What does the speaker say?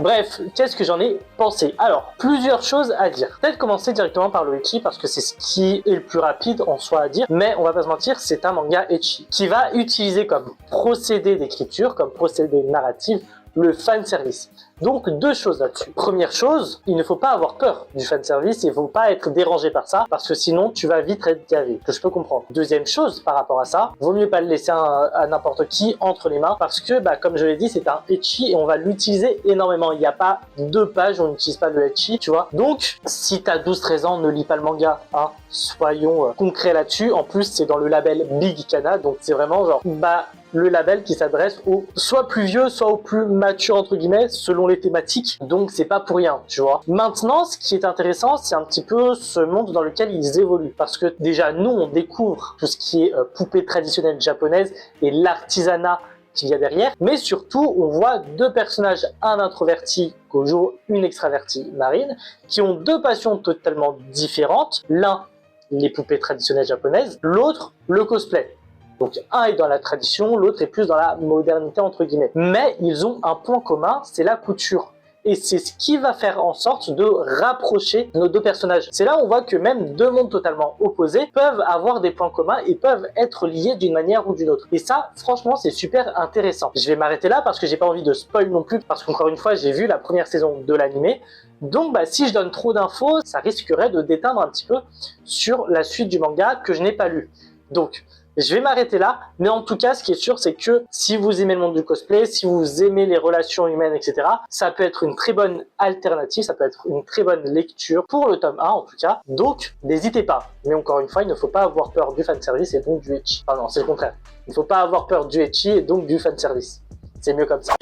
Bref, qu'est-ce que j'en ai pensé? Alors, plusieurs choses à dire. Peut-être commencer directement par le ecchi parce que c'est ce qui est le plus rapide en soi à dire, mais on va pas se mentir, c'est un manga ecchi qui va utiliser comme procédé d'écriture, comme procédé narratif, le fanservice. Donc deux choses là-dessus. Première chose, il ne faut pas avoir peur du fanservice, il ne faut pas être dérangé par ça, parce que sinon tu vas vite être gavé, que je peux comprendre. Deuxième chose par rapport à ça, vaut mieux pas le laisser à n'importe qui entre les mains, parce que comme je l'ai dit, c'est un ecchi et on va l'utiliser énormément. Il n'y a pas 2 pages où on n'utilise pas le ecchi, tu vois. Donc si t'as 12-13 ans, ne lis pas le manga, hein. Soyons concrets là-dessus. En plus, c'est dans le label Big Kana, donc c'est vraiment genre le label qui s'adresse aux soit plus vieux, soit aux plus matures entre guillemets, selon les thématiques. Donc c'est pas pour rien, tu vois. Maintenant, ce qui est intéressant, c'est un petit peu ce monde dans lequel ils évoluent, parce que déjà nous, on découvre tout ce qui est poupée traditionnelle japonaise et l'artisanat qu'il y a derrière, mais surtout on voit 2 personnages, un introverti Gojo, une extravertie Marine, qui ont 2 passions totalement différentes. L'un, les poupées traditionnelles japonaises, l'autre, le cosplay. Donc un est dans la tradition, l'autre est plus dans la modernité entre guillemets. Mais ils ont un point commun, c'est la couture. Et c'est ce qui va faire en sorte de rapprocher nos 2 personnages. C'est là où on voit que même 2 mondes totalement opposés peuvent avoir des points communs et peuvent être liés d'une manière ou d'une autre. Et ça, franchement, c'est super intéressant. Je vais m'arrêter là parce que j'ai pas envie de spoil non plus, parce qu'encore une fois, j'ai vu la première saison de l'animé. Donc si je donne trop d'infos, ça risquerait de déteindre un petit peu sur la suite du manga que je n'ai pas lu. Donc, je vais m'arrêter là, mais en tout cas, ce qui est sûr, c'est que si vous aimez le monde du cosplay, si vous aimez les relations humaines, etc., ça peut être une très bonne alternative, ça peut être une très bonne lecture pour le tome 1 en tout cas. Donc, n'hésitez pas. Mais encore une fois, il ne faut pas avoir peur du fanservice et donc du ecchi. Enfin non, c'est le contraire. Il ne faut pas avoir peur du ecchi et donc du fanservice. C'est mieux comme ça.